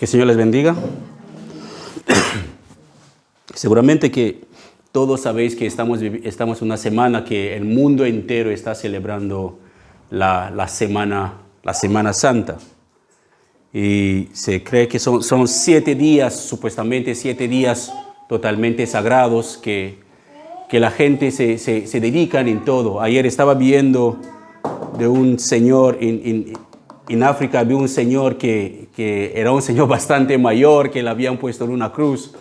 Que el Señor les bendiga. Seguramente que todos sabéis que estamos en una semana que el mundo entero está celebrando la Semana Santa. Y se cree que son 7 días, supuestamente 7 días totalmente sagrados que la gente se dedican en todo. Ayer estaba viendo de un señor en África, vi un señor que era un señor bastante mayor, que le habían puesto en una cruz.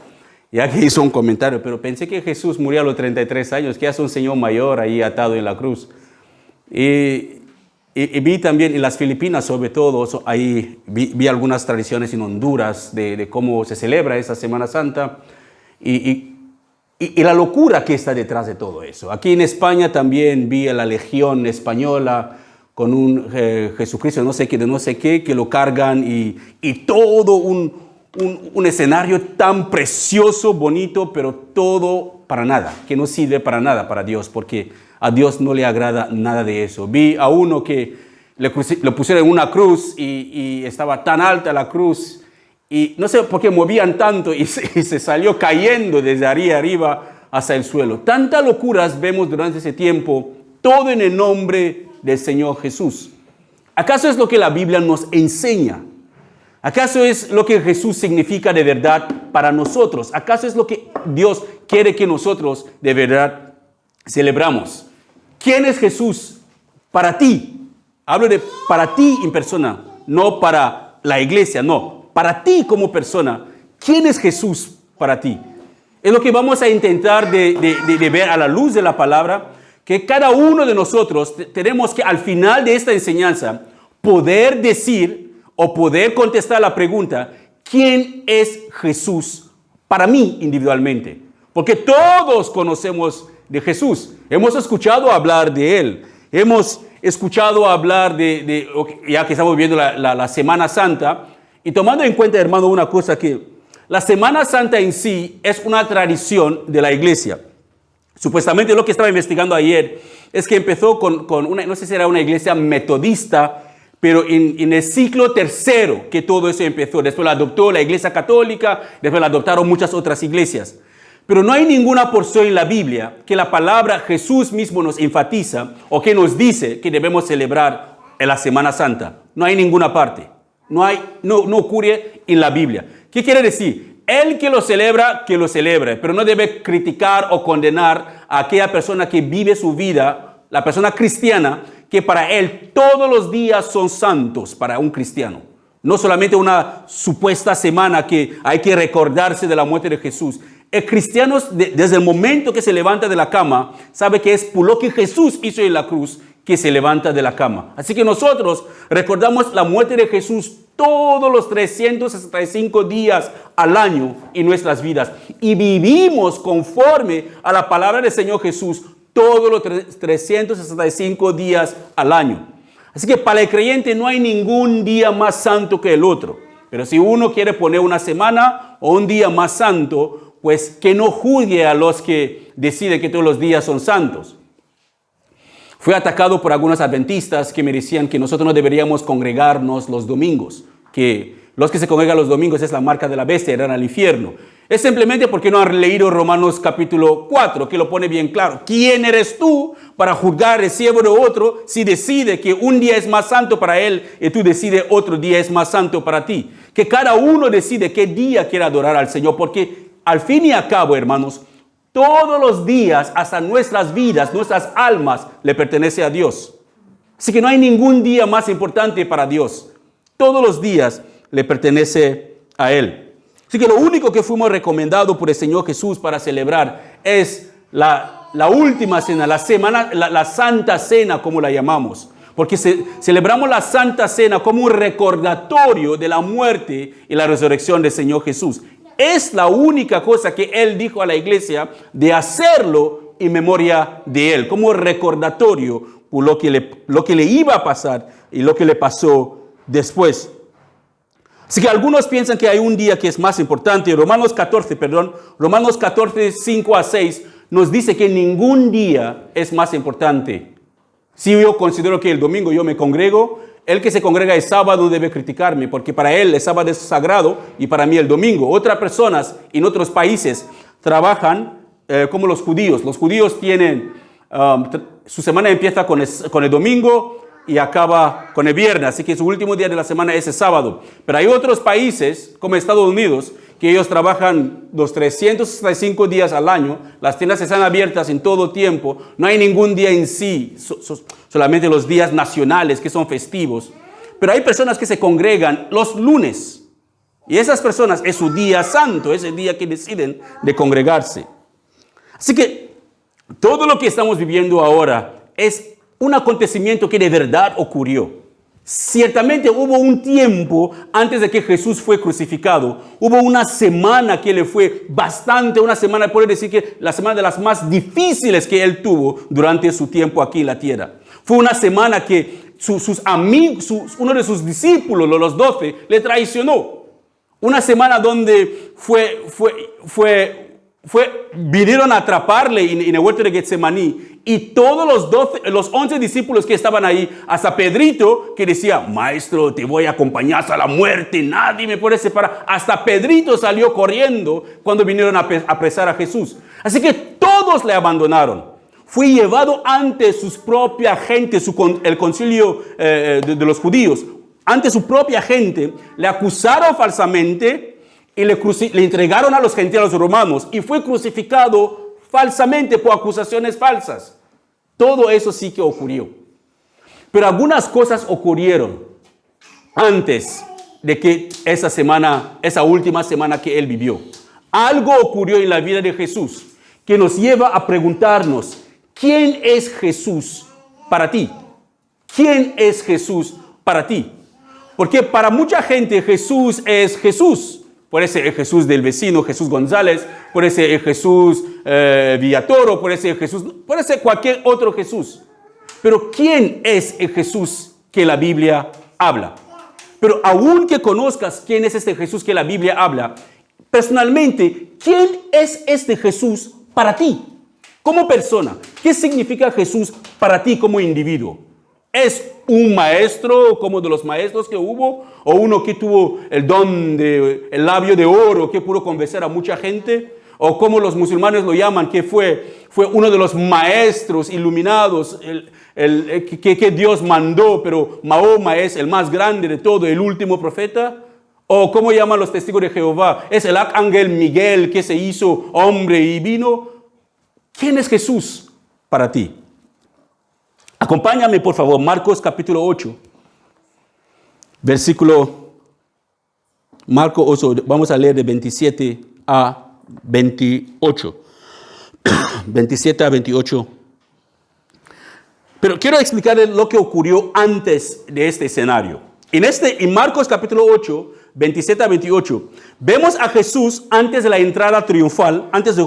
Ya que hizo un comentario, pero pensé que Jesús murió a los 33 años, que hace un señor mayor ahí atado en la cruz. Y vi también en las Filipinas, sobre todo, ahí vi algunas tradiciones en Honduras de cómo se celebra esa Semana Santa y la locura que está detrás de todo eso. Aquí en España también vi a la Legión Española con un Jesucristo de no sé qué, que lo cargan y todo un escenario tan precioso, bonito, pero todo para nada, que no sirve para nada para Dios, porque a Dios no le agrada nada de eso. Vi a uno que le pusieron en una cruz y estaba tan alta la cruz y no sé por qué movían tanto y se salió cayendo desde arriba hasta el suelo. Tantas locuras vemos durante ese tiempo, todo en el nombre del Señor Jesús. ¿Acaso es lo que la Biblia nos enseña? ¿Acaso es lo que Jesús significa de verdad para nosotros? ¿Acaso es lo que Dios quiere que nosotros de verdad celebramos? ¿Quién es Jesús para ti? Hablo de para ti en persona, no para la iglesia, no. Para ti como persona, ¿quién es Jesús para ti? Es lo que vamos a intentar de ver a la luz de la palabra, que cada uno de nosotros tenemos que al final de esta enseñanza poder decir o poder contestar la pregunta, ¿quién es Jesús para mí individualmente? Porque todos conocemos de Jesús, hemos escuchado hablar de Él, hemos escuchado hablar ya que estamos viendo la Semana Santa, y tomando en cuenta, hermano, una cosa, que la Semana Santa en sí es una tradición de la iglesia. Supuestamente lo que estaba investigando ayer es que empezó con una, no sé si era una iglesia metodista, pero en el siglo III que todo eso empezó. Después lo adoptó la Iglesia Católica, después lo adoptaron muchas otras iglesias. Pero no hay ninguna porción en la Biblia que la palabra Jesús mismo nos enfatiza o que nos dice que debemos celebrar en la Semana Santa. No hay ninguna parte. No ocurre en la Biblia. ¿Qué quiere decir? El que lo celebre, pero no debe criticar o condenar a aquella persona que vive su vida, la persona cristiana, que para él todos los días son santos para un cristiano. No solamente una supuesta semana que hay que recordarse de la muerte de Jesús. El cristiano, desde el momento que se levanta de la cama, sabe que es por lo que Jesús hizo en la cruz que se levanta de la cama. Así que nosotros recordamos la muerte de Jesús todos los 365 días al año en nuestras vidas. Y vivimos conforme a la palabra del Señor Jesús todos los 365 días al año. Así que para el creyente no hay ningún día más santo que el otro. Pero si uno quiere poner una semana o un día más santo, pues que no juzgue a los que deciden que todos los días son santos. Fui atacado por algunos adventistas que me decían que nosotros no deberíamos congregarnos los domingos, que los que se congregan los domingos es la marca de la bestia, irán al infierno. Es simplemente porque no han leído Romanos capítulo 4, que lo pone bien claro. ¿Quién eres tú para juzgar el siervo de otro si decide que un día es más santo para él y tú decides otro día es más santo para ti? Que cada uno decide qué día quiere adorar al Señor, porque al fin y al cabo, hermanos, todos los días, hasta nuestras vidas, nuestras almas, le pertenece a Dios. Así que no hay ningún día más importante para Dios. Todos los días le pertenece a Él. Así que lo único que fuimos recomendados por el Señor Jesús para celebrar es la última cena, la Santa Cena, como la llamamos. Porque celebramos la Santa Cena como un recordatorio de la muerte y la resurrección del Señor Jesús. Es la única cosa que Él dijo a la iglesia de hacerlo en memoria de Él, como recordatorio por lo que le iba a pasar y lo que le pasó después. Así que algunos piensan que hay un día que es más importante. Romanos 14, 5 a 6, nos dice que ningún día es más importante. Si yo considero que el domingo yo me congrego, el que se congrega el sábado debe criticarme, porque para él el sábado es sagrado y para mí el domingo. Otras personas en otros países trabajan como los judíos. Los judíos tienen, su semana empieza con el domingo y acaba con el viernes, así que su último día de la semana es el sábado. Pero hay otros países, como Estados Unidos, que ellos trabajan los 365 días al año, las tiendas están abiertas en todo tiempo, no hay ningún día en sí, solamente los días nacionales que son festivos. Pero hay personas que se congregan los lunes, y esas personas es su día santo, es el día que deciden de congregarse. Así que todo lo que estamos viviendo ahora es un acontecimiento que de verdad ocurrió. Ciertamente hubo un tiempo antes de que Jesús fue crucificado. Hubo una semana que le fue bastante, una semana, puede decir que la semana de las más difíciles que él tuvo durante su tiempo aquí en la tierra. Fue una semana que sus amigos, uno de sus discípulos, los 12, le traicionó. Una semana donde vinieron a atraparle en el huerto de Getsemaní. Y todos los 11 discípulos que estaban ahí, hasta Pedrito, que decía, maestro, te voy a acompañar hasta la muerte, nadie me puede separar. Hasta Pedrito salió corriendo cuando vinieron a apresar a Jesús. Así que todos le abandonaron. Fue llevado ante su propia gente, el concilio de los judíos. Ante su propia gente, le acusaron falsamente y le entregaron a los gentiles romanos. Y fue crucificado falsamente por acusaciones falsas. Todo eso sí que ocurrió. Pero algunas cosas ocurrieron antes de que esa última semana que él vivió. Algo ocurrió en la vida de Jesús que nos lleva a preguntarnos, ¿quién es Jesús para ti? ¿Quién es Jesús para ti? Porque para mucha gente Jesús es Jesús. Puede ser el Jesús del vecino, Jesús González, puede ser el Jesús Villatoro, puede ser cualquier otro Jesús. Pero ¿quién es el Jesús que la Biblia habla? Pero aun que conozcas quién es este Jesús que la Biblia habla, personalmente, ¿quién es este Jesús para ti? Como persona, ¿qué significa Jesús para ti como individuo? ¿Es un maestro como de los maestros que hubo? ¿O uno que tuvo el don del labio de oro que pudo convencer a mucha gente? ¿O como los musulmanes lo llaman, que fue uno de los maestros iluminados que Dios mandó, pero Mahoma es el más grande de todo, el último profeta? ¿O cómo llaman los testigos de Jehová? ¿Es el arcángel Miguel que se hizo hombre y vino? ¿Quién es Jesús para ti? Acompáñame, por favor, Marcos capítulo 8, Marcos 8, vamos a leer de 27 a 28. 27 a 28. Pero quiero explicarles lo que ocurrió antes de este escenario. En Marcos capítulo 8, 27 a 28, vemos a Jesús antes de la entrada triunfal, antes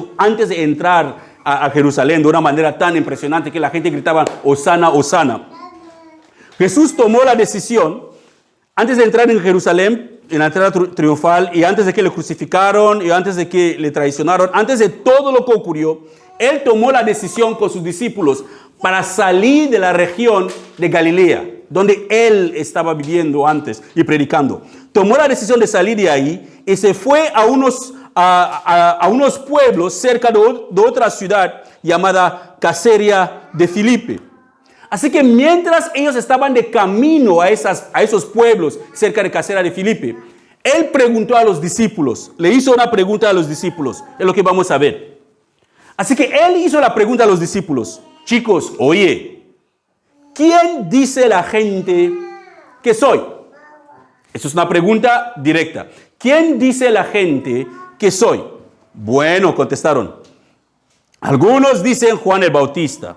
de entrar a Jerusalén de una manera tan impresionante que la gente gritaba, Hosana, Hosana. Jesús tomó la decisión, antes de entrar en Jerusalén, en la entrada triunfal, y antes de que le crucificaron, y antes de que le traicionaron, antes de todo lo que ocurrió, él tomó la decisión con sus discípulos para salir de la región de Galilea, donde él estaba viviendo antes y predicando. Tomó la decisión de salir de ahí y se fue a unos pueblos cerca de otra ciudad llamada Caesarea de Filipe. Así que mientras ellos estaban de camino a esos pueblos cerca de Caesarea de Filipe, él preguntó a los discípulos, le hizo una pregunta a los discípulos, es lo que vamos a ver. Así que él hizo la pregunta a los discípulos, chicos, oye, ¿quién dice la gente que soy? Eso es una pregunta directa. ¿Quién dice la gente que soy? Bueno, contestaron. Algunos dicen Juan el Bautista,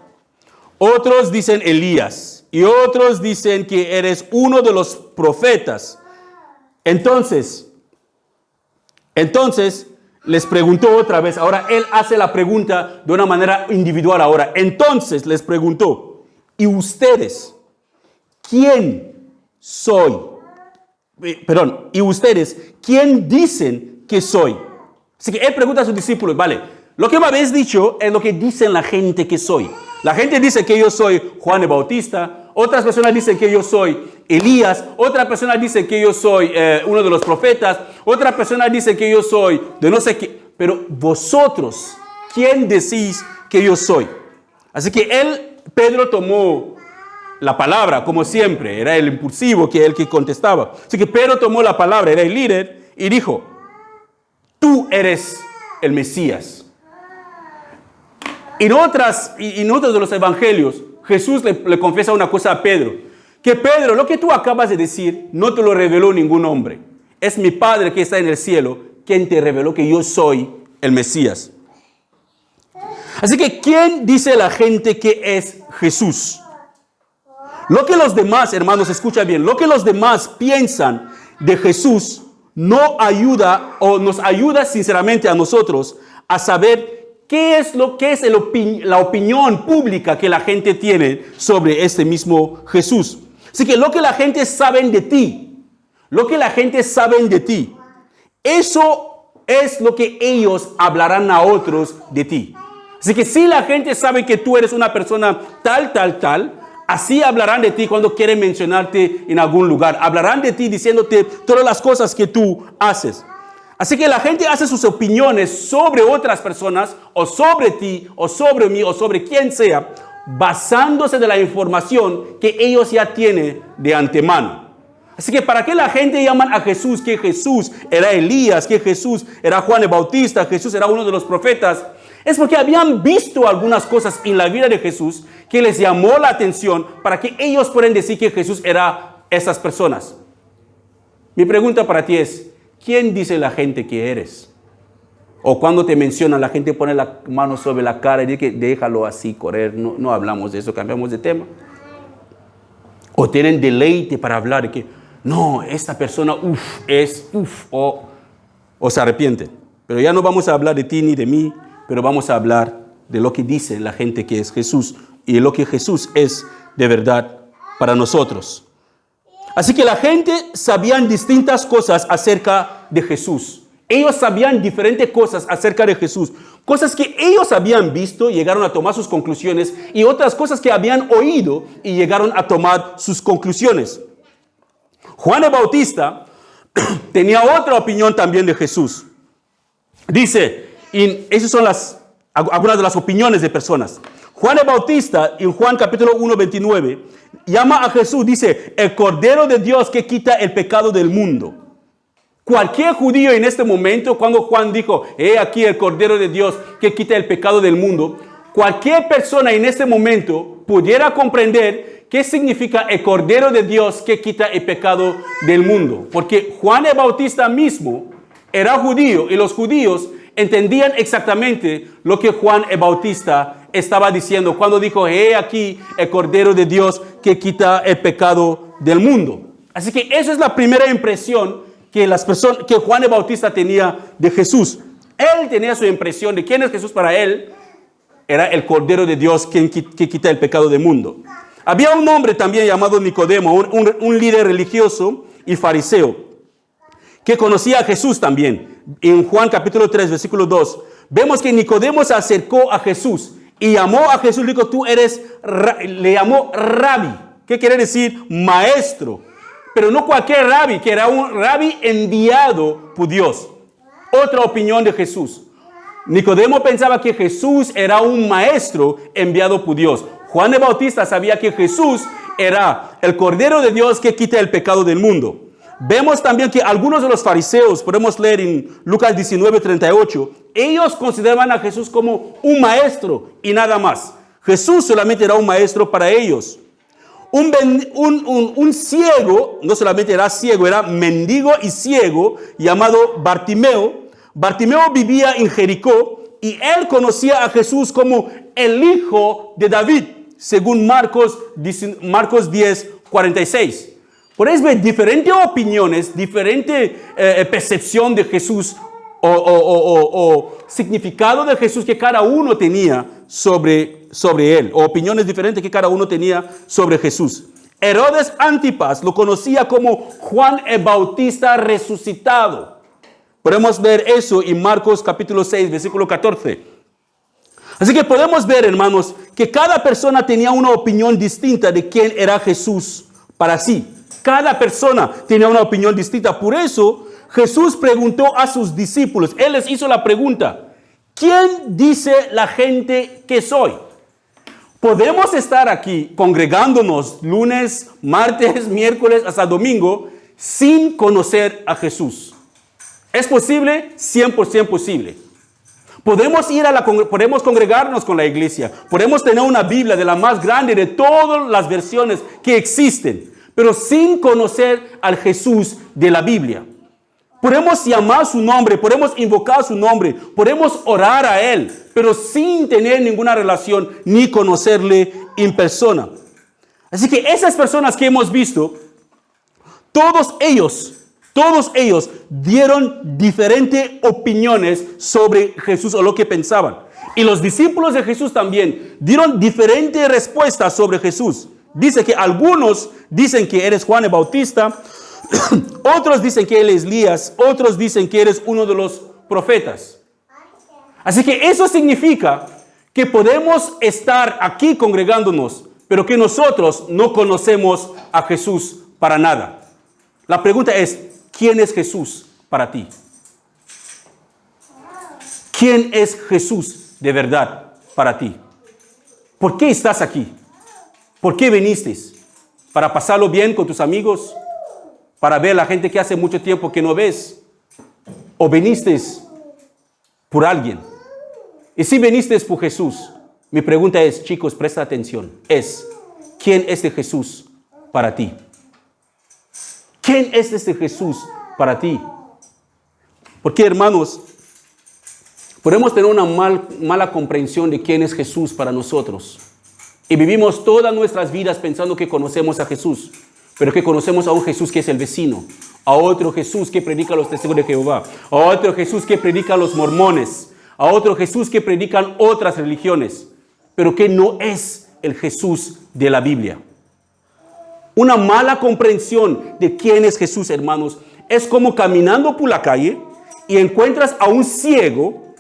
otros dicen Elías y otros dicen que eres uno de los profetas. Entonces les preguntó otra vez. Ahora él hace la pregunta de una manera individual ahora. Entonces les preguntó, ¿y ustedes quién soy? ¿Y ustedes quién dicen que soy? Así que él pregunta a sus discípulos, vale, lo que me habéis dicho es lo que dicen la gente que soy. La gente dice que yo soy Juan el Bautista, otras personas dicen que yo soy Elías, otra persona dice que yo soy uno de los profetas, otra persona dice que yo soy de no sé qué, pero vosotros, ¿quién decís que yo soy? Así que Pedro tomó la palabra, como siempre, era el impulsivo, que el que contestaba. Así que Pedro tomó la palabra, era el líder, y dijo, tú eres el Mesías. En otros de los evangelios, Jesús le confiesa una cosa a Pedro, que Pedro, lo que tú acabas de decir, no te lo reveló ningún hombre. Es mi Padre que está en el cielo, quien te reveló que yo soy el Mesías. Así que, ¿quién dice la gente que es Jesús? Lo que los demás, hermanos, escucha bien, lo que los demás piensan de Jesús no ayuda o nos ayuda sinceramente a nosotros a saber qué es la opinión pública que la gente tiene sobre este mismo Jesús. Así que lo que la gente sabe de ti, eso es lo que ellos hablarán a otros de ti. Así que si la gente sabe que tú eres una persona tal, así hablarán de ti cuando quieren mencionarte en algún lugar. Hablarán de ti diciéndote todas las cosas que tú haces. Así que la gente hace sus opiniones sobre otras personas, o sobre ti, o sobre mí, o sobre quien sea, basándose de la información que ellos ya tienen de antemano. Así que ¿para qué la gente llaman a Jesús que Jesús era Elías, que Jesús era Juan el Bautista, Jesús era uno de los profetas? Es porque habían visto algunas cosas en la vida de Jesús que les llamó la atención para que ellos puedan decir que Jesús era esas personas. Mi pregunta para ti es, ¿quién dice la gente que eres? O cuando te mencionan, la gente pone la mano sobre la cara y dice que déjalo así correr. No hablamos de eso, cambiamos de tema. O tienen deleite para hablar de que no, esta persona o se arrepiente. Pero ya no vamos a hablar de ti ni de mí, pero vamos a hablar de lo que dice la gente que es Jesús y lo que Jesús es de verdad para nosotros. Así que la gente sabían distintas cosas acerca de Jesús. Ellos sabían diferentes cosas acerca de Jesús. Cosas que ellos habían visto, llegaron a tomar sus conclusiones, y otras cosas que habían oído y llegaron a tomar sus conclusiones. Juan el Bautista tenía otra opinión también de Jesús. Dice, y esas son algunas de las opiniones de personas. Juan el Bautista, en Juan capítulo 1, 29, llama a Jesús, dice, el Cordero de Dios que quita el pecado del mundo. Cualquier judío en este momento, cuando Juan dijo, he aquí el Cordero de Dios que quita el pecado del mundo, cualquier persona en este momento pudiera comprender qué significa el Cordero de Dios que quita el pecado del mundo. Porque Juan el Bautista mismo era judío y los judíos entendían exactamente lo que Juan el Bautista estaba diciendo cuando dijo, he aquí el Cordero de Dios que quita el pecado del mundo. Así que esa es la primera impresión que Juan el Bautista tenía de Jesús. Él tenía su impresión de quién es Jesús para él. Era el Cordero de Dios que quita el pecado del mundo. Había un hombre también llamado Nicodemo, un líder religioso y fariseo, que conocía a Jesús también. En Juan capítulo 3, versículo 2, vemos que Nicodemo se acercó a Jesús y llamó a Jesús, le dijo, le llamó Rabí. ¿Qué quiere decir? Maestro. Pero no cualquier rabí, que era un rabí enviado por Dios. Otra opinión de Jesús. Nicodemo pensaba que Jesús era un maestro enviado por Dios. Juan el Bautista sabía que Jesús era el Cordero de Dios que quita el pecado del mundo. Vemos también que algunos de los fariseos, podemos leer en Lucas 19:38, ellos consideraban a Jesús como un maestro y nada más. Jesús solamente era un maestro para ellos. Un ciego, no solamente era ciego, era mendigo y ciego, llamado Bartimeo. Bartimeo vivía en Jericó y él conocía a Jesús como el hijo de David, según Marcos 10:46. Podéis ver diferentes opiniones, diferente percepción de Jesús o significado de Jesús que cada uno tenía sobre él, o opiniones diferentes que cada uno tenía sobre Jesús. Herodes Antipas lo conocía como Juan el Bautista resucitado. Podemos ver eso en Marcos capítulo 6, versículo 14. Así que podemos ver, hermanos, que cada persona tenía una opinión distinta de quién era Jesús para sí. Cada persona tenía una opinión distinta. Por eso Jesús preguntó a sus discípulos. Él les hizo la pregunta: ¿quién dice la gente que soy? Podemos estar aquí congregándonos lunes, martes, miércoles hasta domingo sin conocer a Jesús. ¿Es posible? 100% posible. Podemos congregarnos con la iglesia. Podemos tener una Biblia de la más grande de todas las versiones que existen, pero sin conocer al Jesús de la Biblia. Podemos llamar su nombre, podemos invocar su nombre, podemos orar a Él, pero sin tener ninguna relación ni conocerle en persona. Así que esas personas que hemos visto, todos ellos dieron diferentes opiniones sobre Jesús o lo que pensaban. Y los discípulos de Jesús también dieron diferentes respuestas sobre Jesús. Dice que algunos dicen que eres Juan el Bautista, otros dicen que él es Elías, otros dicen que eres uno de los profetas. Así que eso significa que podemos estar aquí congregándonos, pero que nosotros no conocemos a Jesús para nada. La pregunta es: ¿quién es Jesús para ti? ¿Quién es Jesús de verdad para ti? ¿Por qué estás aquí? ¿Por qué viniste? ¿Para pasarlo bien con tus amigos? ¿Para ver a la gente que hace mucho tiempo que no ves? ¿O viniste por alguien? Y si viniste por Jesús, mi pregunta es, chicos, presta atención, ¿quién es de Jesús para ti? ¿Quién es este Jesús para ti? Porque, hermanos, podemos tener una mala comprensión de quién es Jesús para nosotros. Y vivimos todas nuestras vidas pensando que conocemos a Jesús, pero que conocemos a un Jesús que es el vecino, a otro Jesús que predica a los testigos de Jehová, a otro Jesús que predica a los mormones, a otro Jesús que predican otras religiones, pero que no es el Jesús de la Biblia. Una mala comprensión de quién es Jesús, hermanos, es como caminando por la calle y encuentras a un ciego,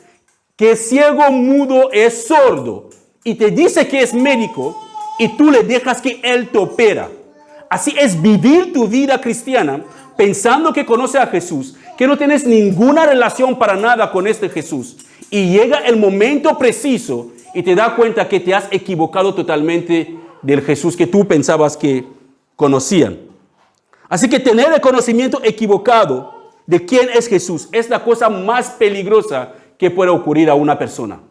que es ciego, mudo, es sordo, y te dice que es médico, y tú le dejas que él te opera. Así es vivir tu vida cristiana pensando que conoces a Jesús, que no tienes ninguna relación para nada con este Jesús. Y llega el momento preciso y te das cuenta que te has equivocado totalmente del Jesús que tú pensabas que conocían. Así que tener el conocimiento equivocado de quién es Jesús es la cosa más peligrosa que puede ocurrir a una persona.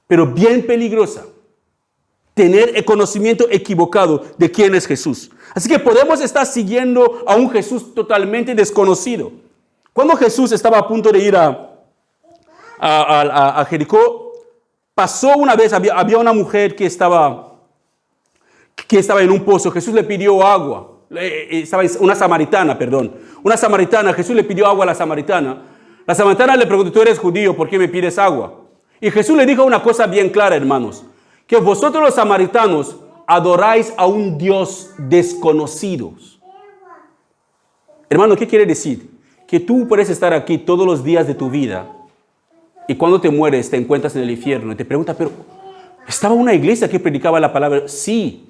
Pero bien peligrosa. Tener el conocimiento equivocado de quién es Jesús. Así que podemos estar siguiendo a un Jesús totalmente desconocido. Cuando Jesús estaba a punto de ir a Jericó, pasó una vez, había una mujer que estaba en un pozo. Jesús le pidió agua. Una samaritana, Jesús le pidió agua a la samaritana. La samaritana le preguntó: ¿tú eres judío? ¿Por qué me pides agua? Y Jesús le dijo una cosa bien clara, hermanos: que vosotros los samaritanos adoráis a un Dios desconocido. Hermano, ¿qué quiere decir? Que tú puedes estar aquí todos los días de tu vida y cuando te mueres te encuentras en el infierno y te preguntas: pero ¿estaba en una iglesia que predicaba la palabra? Sí,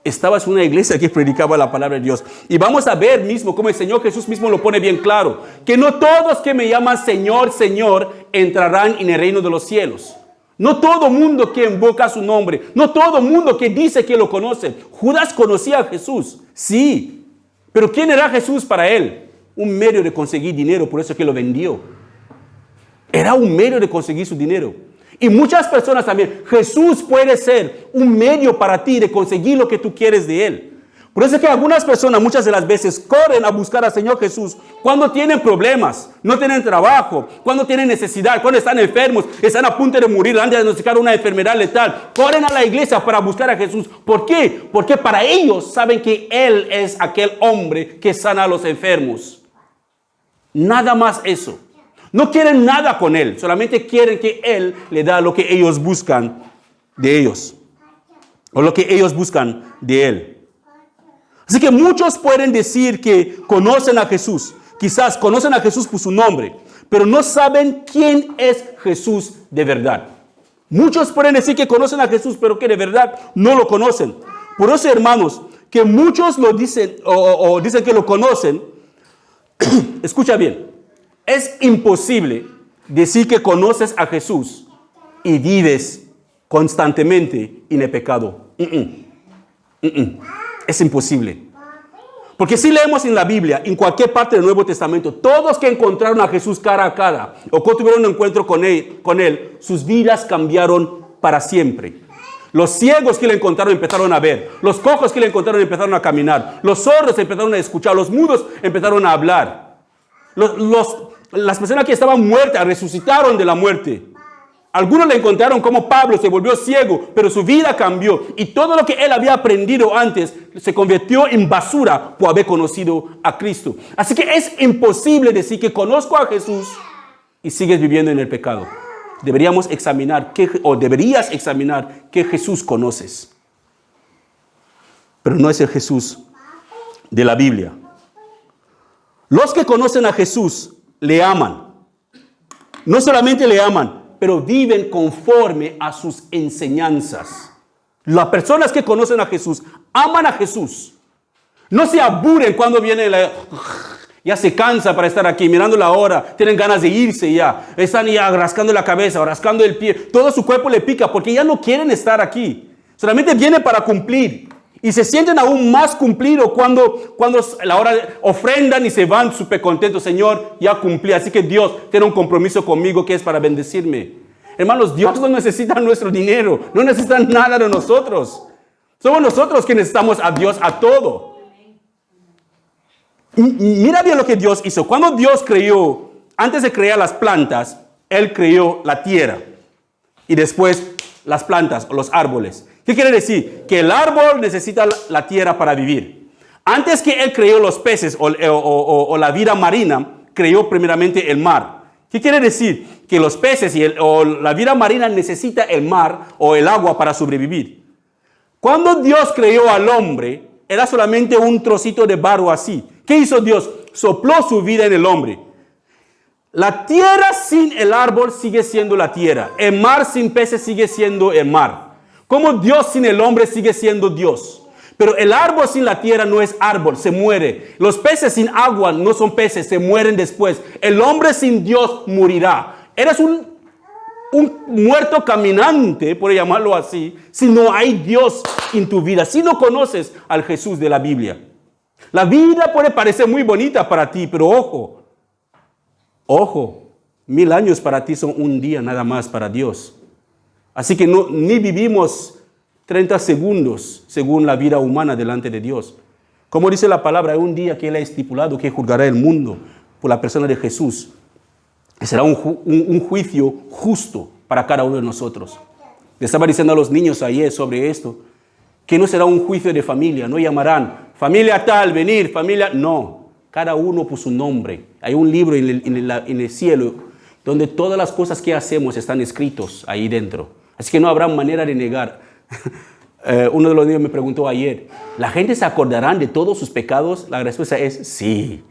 estabas en una iglesia que predicaba la palabra de Dios. Y vamos a ver mismo cómo el Señor Jesús mismo lo pone bien claro, que no todos que me llaman Señor, Señor entrarán en el reino de los cielos. No todo mundo que invoca su nombre, no todo mundo que dice que lo conoce. Judas conocía a Jesús, sí, pero ¿quién era Jesús para él? Un medio de conseguir dinero, por eso que lo vendió. Era un medio de conseguir su dinero. Y muchas personas también, Jesús puede ser un medio para ti de conseguir lo que tú quieres de Él. Por eso es que algunas personas muchas de las veces corren a buscar al Señor Jesús cuando tienen problemas, no tienen trabajo, cuando tienen necesidad, cuando están enfermos, están a punto de morir, han diagnosticado una enfermedad letal. Corren a la iglesia para buscar a Jesús. ¿Por qué? Porque para ellos saben que Él es aquel hombre que sana a los enfermos. Nada más eso. No quieren nada con Él, solamente quieren que Él le da lo que ellos buscan de ellos, o lo que ellos buscan de Él. Así que muchos pueden decir que conocen a Jesús, quizás conocen a Jesús por su nombre, pero no saben quién es Jesús de verdad. Muchos pueden decir que conocen a Jesús, pero que de verdad no lo conocen. Por eso, hermanos, que muchos lo dicen o dicen que lo conocen, escucha bien, es imposible decir que conoces a Jesús y vives constantemente en el pecado. Es imposible. Porque si leemos en la Biblia, en cualquier parte del Nuevo Testamento, todos que encontraron a Jesús cara a cara o que tuvieron un encuentro con él, sus vidas cambiaron para siempre. Los ciegos que le encontraron empezaron a ver. Los cojos que le encontraron empezaron a caminar. Los sordos empezaron a escuchar. Los mudos empezaron a hablar. Las personas que estaban muertas resucitaron de la muerte. Algunos le encontraron como Pablo se volvió ciego, pero su vida cambió. Y todo lo que él había aprendido antes se convirtió en basura por haber conocido a Cristo. Así que es imposible decir que conozco a Jesús y sigues viviendo en el pecado. Deberías examinar qué Jesús conoces. Pero no es el Jesús de la Biblia. Los que conocen a Jesús le aman. No solamente le aman, pero viven conforme a sus enseñanzas. Las personas que conocen a Jesús aman a Jesús. No se aburren cuando viene ya se cansa para estar aquí, mirando la hora, tienen ganas de irse ya. Están ya rascando la cabeza o rascando el pie. Todo su cuerpo le pica porque ya no quieren estar aquí. Solamente vienen para cumplir. Y se sienten aún más cumplidos cuando la hora ofrendan y se van súper contentos. Señor, ya cumplí. Así que Dios tiene un compromiso conmigo que es para bendecirme. Hermanos, Dios no necesita nuestro dinero. No necesita nada de nosotros. Somos nosotros que necesitamos a Dios a todo. Mira bien lo que Dios hizo. Cuando Dios creó, antes de crear las plantas, Él creó la tierra. Y después las plantas o los árboles. ¿Qué quiere decir? Que el árbol necesita la tierra para vivir. Antes que Él creó los peces o la vida marina, creó primeramente el mar. ¿Qué quiere decir? Que los peces o la vida marina necesita el mar o el agua para sobrevivir. Cuando Dios creó al hombre, era solamente un trocito de barro así. ¿Qué hizo Dios? Sopló su vida en el hombre. La tierra sin el árbol sigue siendo la tierra. El mar sin peces sigue siendo el mar. Como Dios sin el hombre sigue siendo Dios. Pero el árbol sin la tierra no es árbol, se muere. Los peces sin agua no son peces, se mueren después. El hombre sin Dios morirá. Eres un muerto caminante, por llamarlo así, si no hay Dios en tu vida, si no conoces al Jesús de la Biblia. La vida puede parecer muy bonita para ti, pero ojo, 1000 años para ti son un día nada más para Dios. Así que ni vivimos 30 segundos según la vida humana delante de Dios. Como dice la palabra, hay un día que Él ha estipulado que juzgará el mundo por la persona de Jesús. Será un juicio justo para cada uno de nosotros. Le estaba diciendo a los niños ayer sobre esto, que no será un juicio de familia, no llamarán familia tal, venir, familia, no. Cada uno por su nombre. Hay un libro en el cielo donde todas las cosas que hacemos están escritos ahí dentro. Así que no habrá manera de negar. Uno de los niños me preguntó ayer, ¿la gente se acordará de todos sus pecados? La respuesta es sí.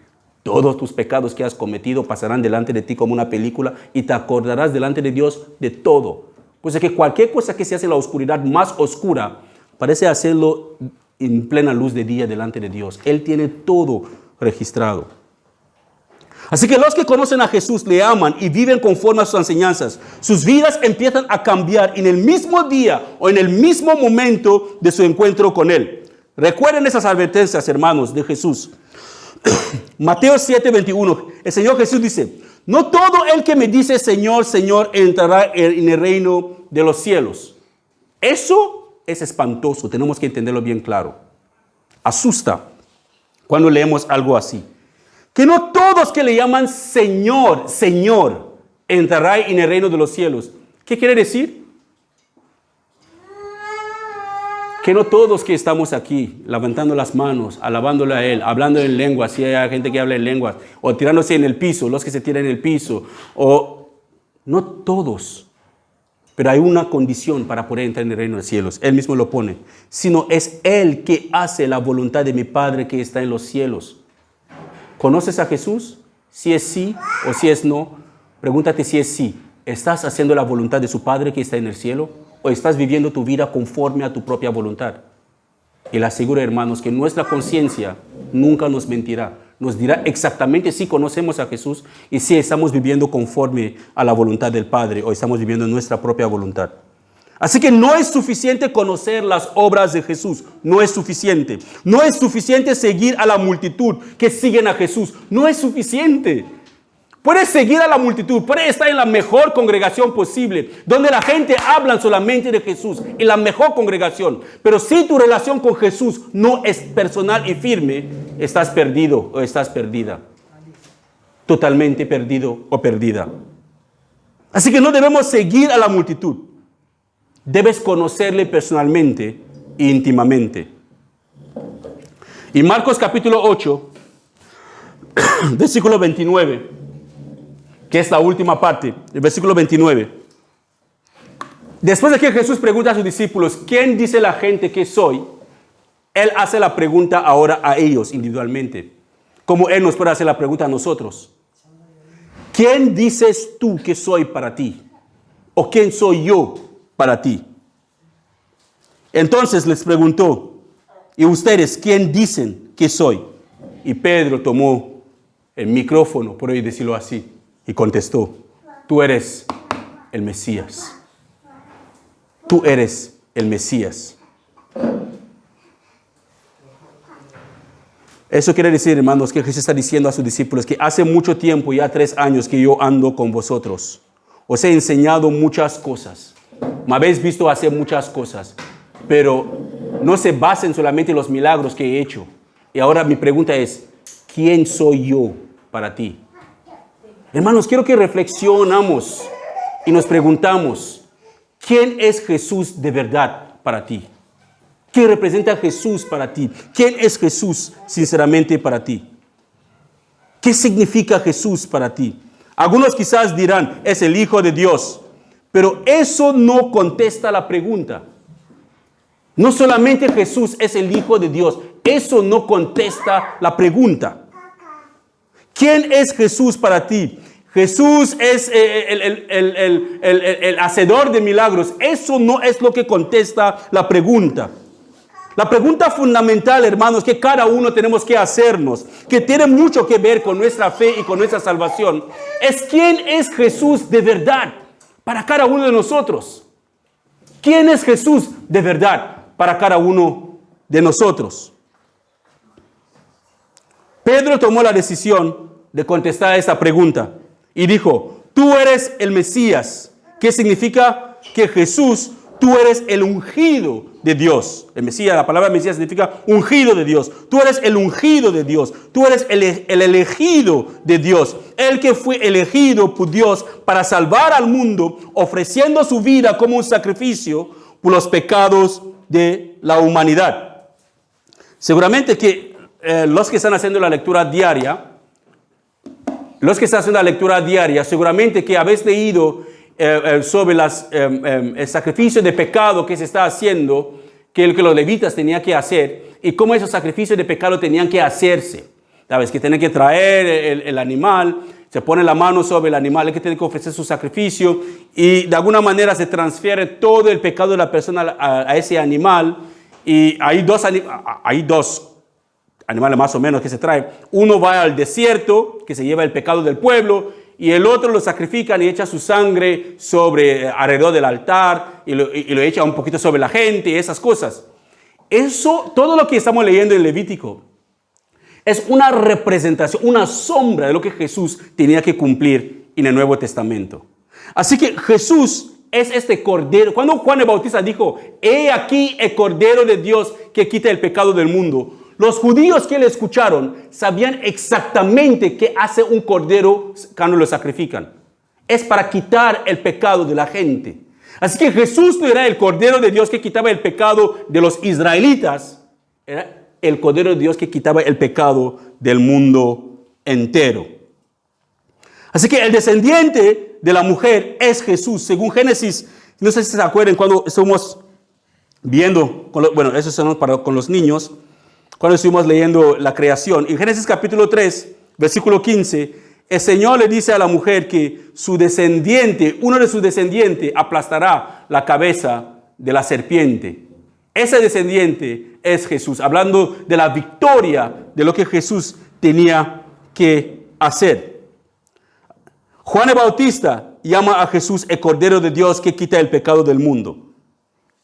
Todos tus pecados que has cometido pasarán delante de ti como una película y te acordarás delante de Dios de todo. Pues es que cualquier cosa que se hace en la oscuridad más oscura parece hacerlo en plena luz de día delante de Dios. Él tiene todo registrado. Así que los que conocen a Jesús le aman y viven conforme a sus enseñanzas. Sus vidas empiezan a cambiar en el mismo día o en el mismo momento de su encuentro con Él. Recuerden esas advertencias, hermanos, de Jesús. Mateo 7:21. El Señor Jesús dice, no todo el que me dice Señor, Señor, entrará en el reino de los cielos. Eso es espantoso, tenemos que entenderlo bien claro. Asusta cuando leemos algo así. Que no todos que le llaman Señor, Señor, entrará en el reino de los cielos. ¿Qué quiere decir? Que no todos que estamos aquí, levantando las manos, alabándole a Él, hablando en lenguas, si hay gente que habla en lenguas, o tirándose en el piso, los que se tiran en el piso, o no todos, pero hay una condición para poder entrar en el reino de los cielos. Él mismo lo pone, sino es Él que hace la voluntad de mi Padre que está en los cielos. ¿Conoces a Jesús? Si es sí o si es no, pregúntate si es sí. ¿Estás haciendo la voluntad de su Padre que está en el cielo? ¿O estás viviendo tu vida conforme a tu propia voluntad? Y le aseguro, hermanos, que nuestra conciencia nunca nos mentirá. Nos dirá exactamente si conocemos a Jesús y si estamos viviendo conforme a la voluntad del Padre o estamos viviendo nuestra propia voluntad. Así que no es suficiente conocer las obras de Jesús. No es suficiente. No es suficiente seguir a la multitud que siguen a Jesús. No es suficiente. Puedes seguir a la multitud, puedes estar en la mejor congregación posible, donde la gente habla solamente de Jesús, en la mejor congregación. Pero si tu relación con Jesús no es personal y firme, estás perdido o estás perdida. Totalmente perdido o perdida. Así que no debemos seguir a la multitud. Debes conocerle personalmente e íntimamente. Y Marcos capítulo 8, versículo 29. Que es la última parte, el versículo 29. Después de que Jesús pregunta a sus discípulos, ¿quién dice la gente que soy? Él hace la pregunta ahora a ellos individualmente, como Él nos puede hacer la pregunta a nosotros. ¿Quién dices tú que soy para ti? ¿O quién soy yo para ti? Entonces les preguntó, ¿y ustedes quién dicen que soy? Y Pedro tomó el micrófono, por hoy decirlo así, y contestó, tú eres el Mesías. Tú eres el Mesías. Eso quiere decir, hermanos, que Jesús está diciendo a sus discípulos que hace mucho tiempo, ya 3 años que yo ando con vosotros. Os he enseñado muchas cosas. Me habéis visto hacer muchas cosas. Pero no se basen solamente en los milagros que he hecho. Y ahora mi pregunta es, ¿quién soy yo para ti? Hermanos, quiero que reflexionamos y nos preguntamos, ¿quién es Jesús de verdad para ti? ¿Qué representa Jesús para ti? ¿Quién es Jesús sinceramente para ti? ¿Qué significa Jesús para ti? Algunos quizás dirán, es el Hijo de Dios, pero eso no contesta la pregunta. No solamente Jesús es el Hijo de Dios, eso no contesta la pregunta. ¿Quién es Jesús para ti? Jesús es el hacedor de milagros. Eso no es lo que contesta la pregunta. La pregunta fundamental, hermanos, que cada uno tenemos que hacernos, que tiene mucho que ver con nuestra fe y con nuestra salvación, es ¿quién es Jesús de verdad para cada uno de nosotros? ¿Quién es Jesús de verdad para cada uno de nosotros? Pedro tomó la decisión de contestar a esta pregunta y dijo, tú eres el Mesías, que significa que Jesús, tú eres el ungido de Dios. El Mesías, la palabra Mesías significa ungido de Dios. Tú eres el ungido de Dios. Tú eres el elegido de Dios. El que fue elegido por Dios para salvar al mundo, ofreciendo su vida como un sacrificio por los pecados de la humanidad. Seguramente que los que están haciendo la lectura diaria, seguramente que habéis leído sobre el sacrificio de pecado que se está haciendo, que los levitas tenían que hacer, y cómo esos sacrificios de pecado tenían que hacerse. ¿Sabes? Que tienen que traer el animal, se pone la mano sobre el animal, el que tiene que ofrecer su sacrificio, y de alguna manera se transfiere todo el pecado de la persona a ese animal, y hay dos animales más o menos que se traen. Uno va al desierto, que se lleva el pecado del pueblo, y el otro lo sacrifican y echa su sangre alrededor del altar, y lo echa un poquito sobre la gente y esas cosas. Eso, todo lo que estamos leyendo en Levítico, es una representación, una sombra de lo que Jesús tenía que cumplir en el Nuevo Testamento. Así que Jesús es este Cordero. Cuando Juan el Bautista dijo, he aquí el Cordero de Dios que quita el pecado del mundo, los judíos que le escucharon sabían exactamente qué hace un cordero cuando lo sacrifican. Es para quitar el pecado de la gente. Así que Jesús no era el Cordero de Dios que quitaba el pecado de los israelitas. Era el Cordero de Dios que quitaba el pecado del mundo entero. Así que el descendiente de la mujer es Jesús. Según Génesis, no sé si se acuerdan cuando estamos viendo, eso son con los niños, cuando estuvimos leyendo la creación. En Génesis capítulo 3, versículo 15, el Señor le dice a la mujer que uno de sus descendientes aplastará la cabeza de la serpiente. Ese descendiente es Jesús, hablando de la victoria de lo que Jesús tenía que hacer. Juan el Bautista llama a Jesús el Cordero de Dios que quita el pecado del mundo.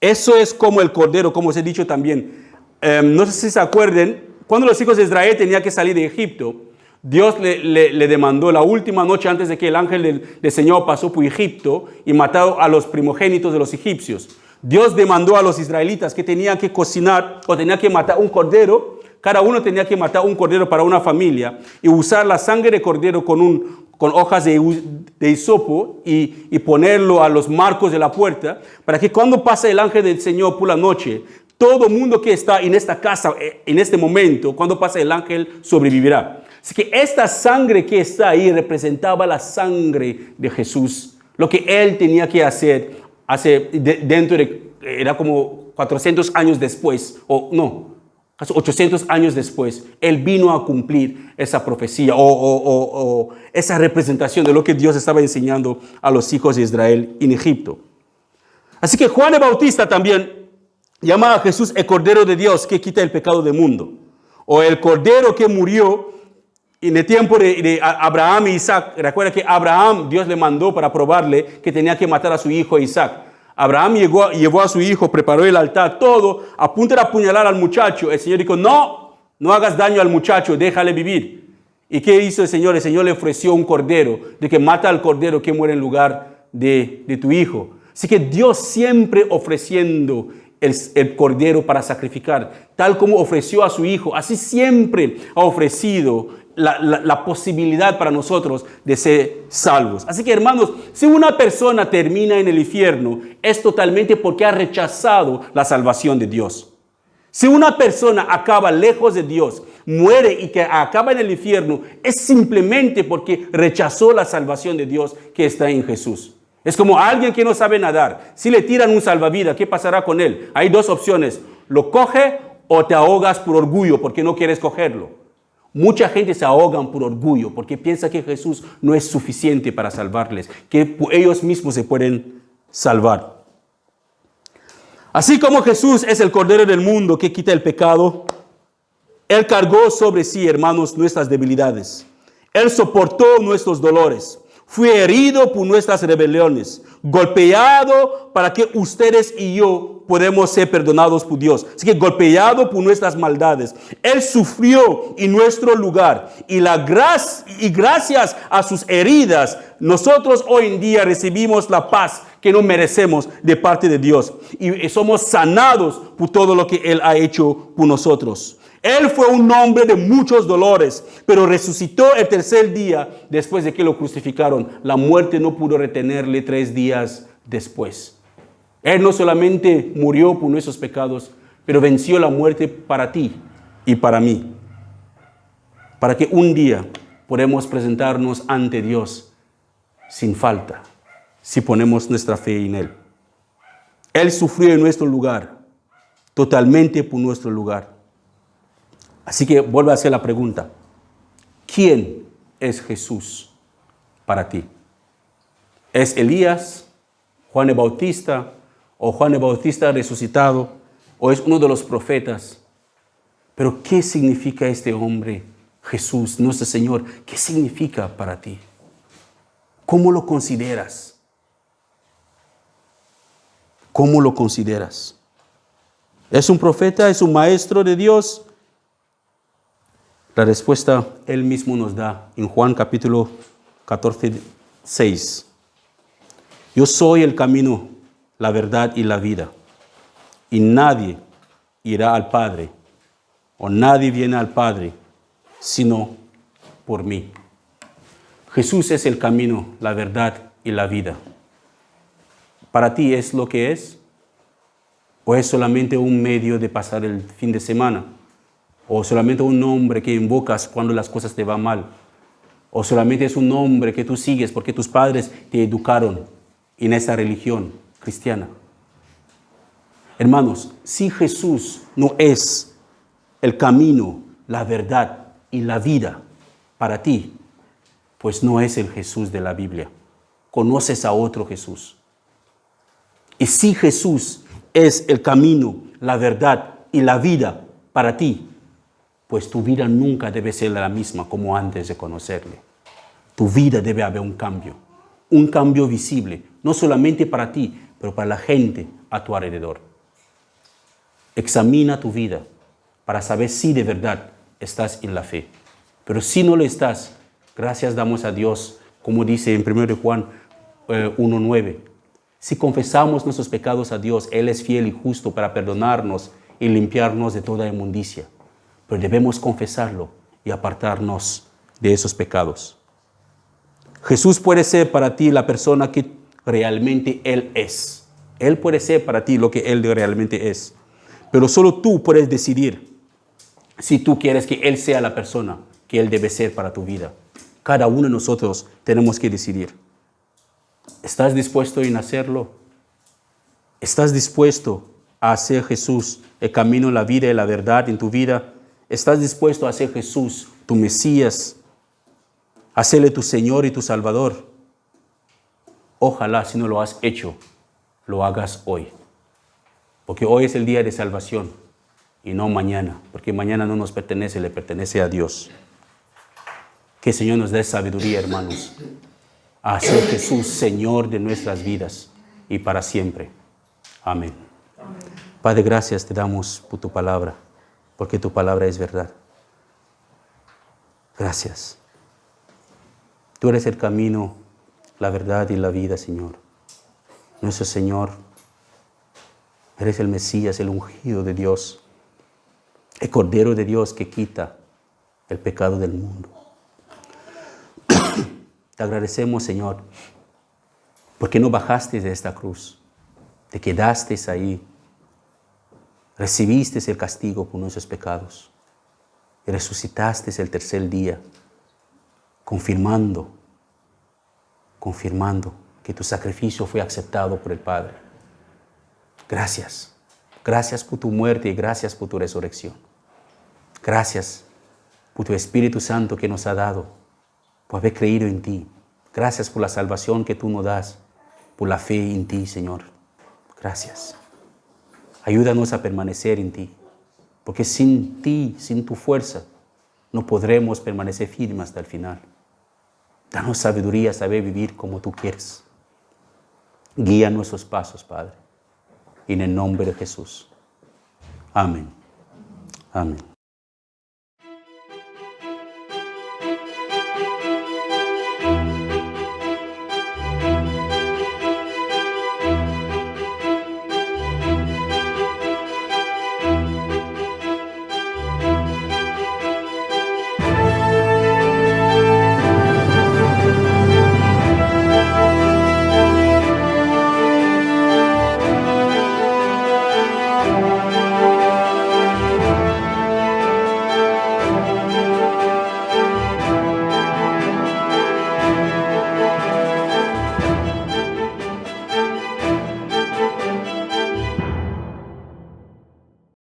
Eso es como el Cordero, como os he dicho también. No sé si se acuerden, cuando los hijos de Israel tenían que salir de Egipto, Dios le demandó la última noche antes de que el ángel del Señor pasó por Egipto y mató a los primogénitos de los egipcios. Dios demandó a los israelitas que tenían que cocinar o tenían que matar un cordero. Cada uno tenía que matar un cordero para una familia y usar la sangre de cordero con hojas de hisopo y ponerlo a los marcos de la puerta para que cuando pase el ángel del Señor por la noche, todo mundo que está en esta casa, en este momento, cuando pase el ángel, sobrevivirá. Así que esta sangre que está ahí representaba la sangre de Jesús, lo que Él tenía que hacer era como 400 años después, o no, casi 800 años después, Él vino a cumplir esa profecía o esa representación de lo que Dios estaba enseñando a los hijos de Israel en Egipto. Así que Juan el Bautista también llama a Jesús el Cordero de Dios que quita el pecado del mundo, o el Cordero que murió en el tiempo de Abraham y Isaac. Recuerda que Abraham, Dios le mandó para probarle que tenía que matar a su hijo Isaac. Abraham llevó a su hijo, preparó el altar, todo, a punto de apuñalar al muchacho. El Señor dijo, no hagas daño al muchacho, déjale vivir. ¿Y qué hizo el Señor? El Señor le ofreció un cordero, de que mata al cordero que muere en lugar de tu hijo. Así que Dios siempre ofreciendo el cordero para sacrificar, tal como ofreció a su hijo, así siempre ha ofrecido la posibilidad para nosotros de ser salvos. Así que, hermanos, si una persona termina en el infierno, es totalmente porque ha rechazado la salvación de Dios. Si una persona acaba lejos de Dios, muere y que acaba en el infierno, es simplemente porque rechazó la salvación de Dios que está en Jesús. Es como alguien que no sabe nadar. Si le tiran un salvavidas, ¿qué pasará con él? Hay dos opciones: lo coge o te ahogas por orgullo porque no quieres cogerlo. Mucha gente se ahogan por orgullo porque piensa que Jesús no es suficiente para salvarles, que ellos mismos se pueden salvar. Así como Jesús es el Cordero del mundo que quita el pecado, Él cargó sobre sí, hermanos, nuestras debilidades. Él soportó nuestros dolores. Fue herido por nuestras rebeliones, golpeado para que ustedes y yo podamos ser perdonados por Dios. Así que golpeado por nuestras maldades. Él sufrió en nuestro lugar y gracias a sus heridas, nosotros hoy en día recibimos la paz que no merecemos de parte de Dios. Y somos sanados por todo lo que Él ha hecho por nosotros. Él fue un hombre de muchos dolores, pero resucitó el tercer día después de que lo crucificaron. La muerte no pudo retenerle 3 días después. Él no solamente murió por nuestros pecados, pero venció la muerte para ti y para mí. Para que un día podamos presentarnos ante Dios sin falta, si ponemos nuestra fe en Él. Él sufrió en nuestro lugar, totalmente por nuestro lugar. Así que vuelvo a hacer la pregunta: ¿quién es Jesús para ti? ¿Es Elías, Juan el Bautista, o Juan el Bautista resucitado, o es uno de los profetas? Pero ¿qué significa este hombre, Jesús, nuestro Señor? ¿Qué significa para ti? ¿Cómo lo consideras? ¿Cómo lo consideras? ¿Es un profeta? ¿Es un maestro de Dios? La respuesta Él mismo nos da en Juan capítulo 14, 6. Yo soy el camino, la verdad y la vida. Y nadie irá al Padre, o nadie viene al Padre, sino por mí. Jesús es el camino, la verdad y la vida. ¿Para ti es lo que es? ¿O es solamente un medio de pasar el fin de semana? ¿O solamente un nombre que invocas cuando las cosas te van mal? ¿O solamente es un nombre que tú sigues porque tus padres te educaron en esa religión cristiana? Hermanos, si Jesús no es el camino, la verdad y la vida para ti, pues no es el Jesús de la Biblia. Conoces a otro Jesús. Y si Jesús es el camino, la verdad y la vida para ti, pues tu vida nunca debe ser la misma como antes de conocerle. Tu vida debe haber un cambio visible, no solamente para ti, pero para la gente a tu alrededor. Examina tu vida para saber si de verdad estás en la fe. Pero si no lo estás, gracias damos a Dios, como dice en 1 Juan 1:9. Si confesamos nuestros pecados a Dios, Él es fiel y justo para perdonarnos y limpiarnos de toda inmundicia. Pero debemos confesarlo y apartarnos de esos pecados. Jesús puede ser para ti la persona que realmente Él es. Él puede ser para ti lo que Él realmente es. Pero solo tú puedes decidir si tú quieres que Él sea la persona que Él debe ser para tu vida. Cada uno de nosotros tenemos que decidir. ¿Estás dispuesto en hacerlo? ¿Estás dispuesto a hacer Jesús el camino, la vida y la verdad en tu vida? ¿Estás dispuesto a hacer Jesús tu Mesías? Hacerle tu Señor y tu Salvador. Ojalá, si no lo has hecho, lo hagas hoy. Porque hoy es el día de salvación y no mañana. Porque mañana no nos pertenece, le pertenece a Dios. Que el Señor nos dé sabiduría, hermanos, a hacer Jesús Señor de nuestras vidas y para siempre. Amén. Amén. Padre, gracias te damos por tu palabra, porque tu palabra es verdad. Gracias. Tú eres el camino, la verdad y la vida, Señor. Nuestro Señor, eres el Mesías, el ungido de Dios, el Cordero de Dios que quita el pecado del mundo. Te agradecemos, Señor, porque no bajaste de esta cruz, te quedaste ahí, recibiste el castigo por nuestros pecados y resucitaste el tercer día, confirmando que tu sacrificio fue aceptado por el Padre. Gracias. Gracias por tu muerte y gracias por tu resurrección. Gracias por tu Espíritu Santo que nos ha dado, por haber creído en ti. Gracias por la salvación que tú nos das, por la fe en ti, Señor. Gracias. Ayúdanos a permanecer en ti, porque sin ti, sin tu fuerza, no podremos permanecer firmes hasta el final. Danos sabiduría a saber vivir como tú quieres. Guía nuestros pasos, Padre. En el nombre de Jesús. Amén. Amén.